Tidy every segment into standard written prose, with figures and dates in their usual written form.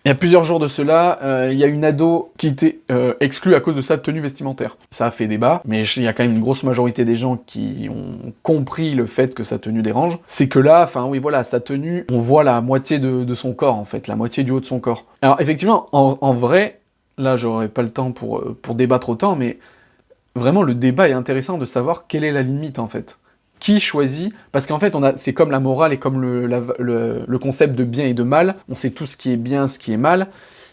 Il y a plusieurs jours de cela, il y a une ado qui était exclue à cause de sa tenue vestimentaire. Ça a fait débat, mais il y a quand même une grosse majorité des gens qui ont compris le fait que sa tenue dérange. C'est que là, enfin oui voilà, sa tenue, on voit la moitié de son corps en fait, la moitié du haut de son corps. Alors effectivement, en vrai, là j'aurais pas le temps pour débattre autant, mais vraiment le débat est intéressant de savoir quelle est la limite en fait. Qui choisit? Parce qu'en fait, c'est comme la morale et comme le concept de bien et de mal. On sait tout ce qui est bien, ce qui est mal.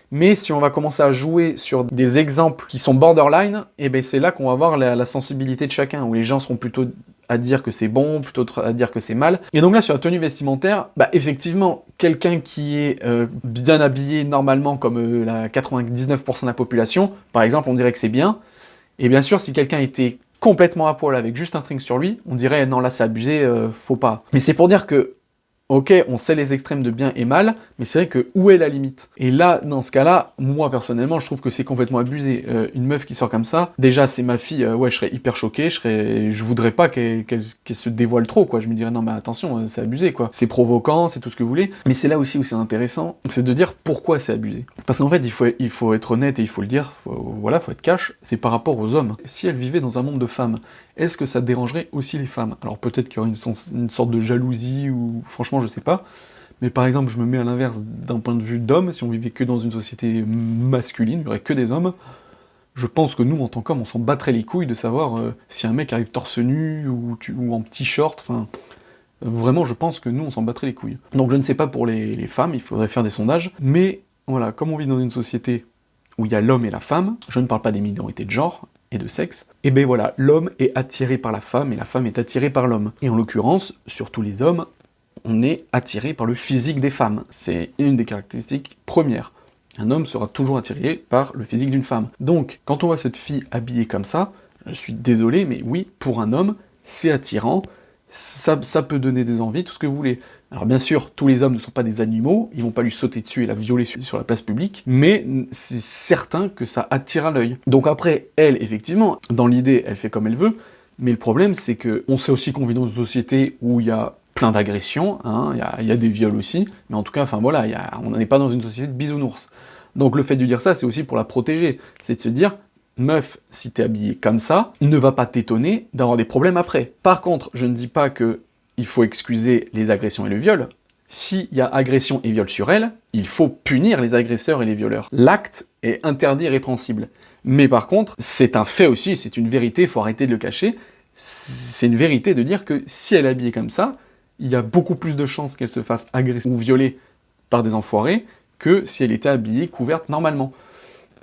Mais si on va commencer à jouer sur des exemples qui sont borderline, et ben c'est là qu'on va voir la sensibilité de chacun, où les gens seront plutôt à dire que c'est bon, plutôt à dire que c'est mal. Et donc là, sur la tenue vestimentaire, bah effectivement, quelqu'un qui est bien habillé normalement, comme la 99% de la population, par exemple, on dirait que c'est bien. Et bien sûr, si quelqu'un était complètement à poil avec juste un string sur lui, on dirait non là c'est abusé, faut pas. Mais c'est pour dire que, ok, on sait les extrêmes de bien et mal, mais c'est vrai que où est la limite? Et là, dans ce cas-là, moi personnellement, je trouve que c'est complètement abusé. Une meuf qui sort comme ça, déjà c'est ma fille, ouais, je serais hyper choqué, je voudrais pas qu'elle se dévoile trop, quoi. Je me dirais non mais attention, c'est abusé, quoi. C'est provoquant, c'est tout ce que vous voulez. Mais c'est là aussi où c'est intéressant, c'est de dire pourquoi c'est abusé. Parce qu'en fait, il faut être honnête et il faut le dire, voilà, faut être cash, c'est par rapport aux hommes. Si elle vivait dans un monde de femmes, est-ce que ça dérangerait aussi les femmes? Alors peut-être qu'il y aurait une sorte de jalousie, ou franchement je sais pas, mais par exemple je me mets à l'inverse d'un point de vue d'homme, si on vivait que dans une société masculine, il y aurait que des hommes, je pense que nous en tant qu'hommes on s'en battrait les couilles de savoir si un mec arrive torse nu ou en petit short, enfin... Vraiment, je pense que nous, on s'en battrait les couilles. Donc je ne sais pas pour les femmes, il faudrait faire des sondages, mais voilà, comme on vit dans une société où il y a l'homme et la femme, je ne parle pas des minorités de genre et de sexe, et ben voilà, l'homme est attiré par la femme et la femme est attirée par l'homme. Et en l'occurrence, surtout les hommes, on est attiré par le physique des femmes. C'est une des caractéristiques premières. Un homme sera toujours attiré par le physique d'une femme. Donc, quand on voit cette fille habillée comme ça, je suis désolé, mais oui, pour un homme, c'est attirant, ça peut donner des envies, tout ce que vous voulez. Alors bien sûr, tous les hommes ne sont pas des animaux, ils vont pas lui sauter dessus et la violer sur la place publique, mais c'est certain que ça attire à l'œil. Donc après, elle, effectivement, dans l'idée, elle fait comme elle veut, mais le problème, c'est que on sait aussi qu'on vit dans une société où il y a plein d'agressions, hein, il y a des viols aussi, mais en tout cas, enfin voilà, on n'est pas dans une société de bisounours. Donc le fait de dire ça, c'est aussi pour la protéger, c'est de se dire, meuf, si t'es habillée comme ça, ne va pas t'étonner d'avoir des problèmes après. Par contre, je ne dis pas que il faut excuser les agressions et le viol. S'il y a agression et viol sur elle, il faut punir les agresseurs et les violeurs. L'acte est interdit et répréhensible. Mais par contre, c'est un fait aussi, c'est une vérité, il faut arrêter de le cacher. C'est une vérité de dire que si elle est habillée comme ça, il y a beaucoup plus de chances qu'elle se fasse agresser ou violer par des enfoirés que si elle était habillée, couverte normalement.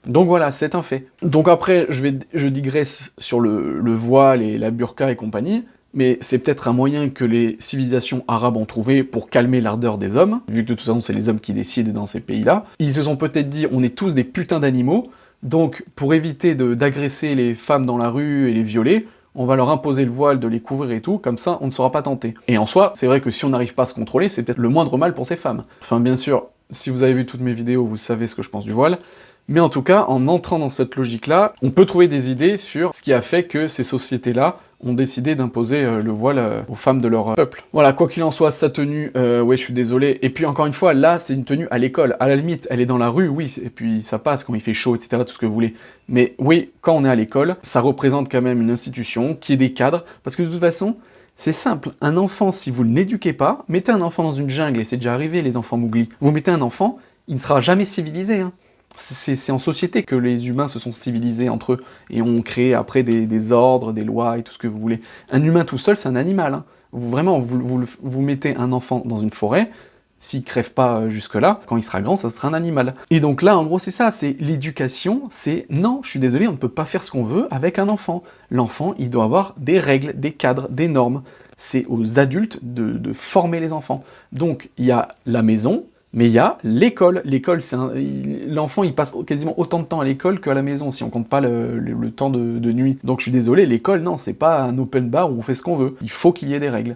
Donc voilà, c'est un fait. Donc après, je digresse sur le voile et la burqa et compagnie, mais c'est peut-être un moyen que les civilisations arabes ont trouvé pour calmer l'ardeur des hommes, vu que de toute façon c'est les hommes qui décident dans ces pays-là. Ils se sont peut-être dit, on est tous des putains d'animaux, donc pour éviter d'agresser les femmes dans la rue et les violer, on va leur imposer le voile, de les couvrir et tout, comme ça on ne sera pas tenté. Et en soi, c'est vrai que si on n'arrive pas à se contrôler, c'est peut-être le moindre mal pour ces femmes. Enfin bien sûr, si vous avez vu toutes mes vidéos, vous savez ce que je pense du voile, mais en tout cas, en entrant dans cette logique-là, on peut trouver des idées sur ce qui a fait que ces sociétés-là ont décidé d'imposer le voile aux femmes de leur peuple. Voilà, quoi qu'il en soit, sa tenue, ouais, je suis désolé. Et puis encore une fois, là, c'est une tenue à l'école. À la limite, elle est dans la rue, oui, et puis ça passe quand il fait chaud, etc., tout ce que vous voulez. Mais oui, quand on est à l'école, ça représente quand même une institution, qui est des cadres, parce que de toute façon, c'est simple, un enfant, si vous ne l'éduquez pas, mettez un enfant dans une jungle, et c'est déjà arrivé, les enfants mouglis, vous mettez un enfant, il ne sera jamais civilisé, hein. C'est en société que les humains se sont civilisés entre eux, et ont créé après des ordres, des lois, et tout ce que vous voulez. Un humain tout seul, c'est un animal, hein. Vraiment, vous mettez un enfant dans une forêt, s'il crève pas jusque-là, quand il sera grand, ça sera un animal. Et donc là, en gros, c'est ça, c'est l'éducation, c'est non, je suis désolé, on ne peut pas faire ce qu'on veut avec un enfant. L'enfant, il doit avoir des règles, des cadres, des normes. C'est aux adultes de former les enfants. Donc, il y a la maison, mais il y a l'école. L'école, l'enfant, il passe quasiment autant de temps à l'école qu'à la maison, si on compte pas le temps de nuit. Donc je suis désolé, l'école, non, c'est pas un open bar où on fait ce qu'on veut. Il faut qu'il y ait des règles.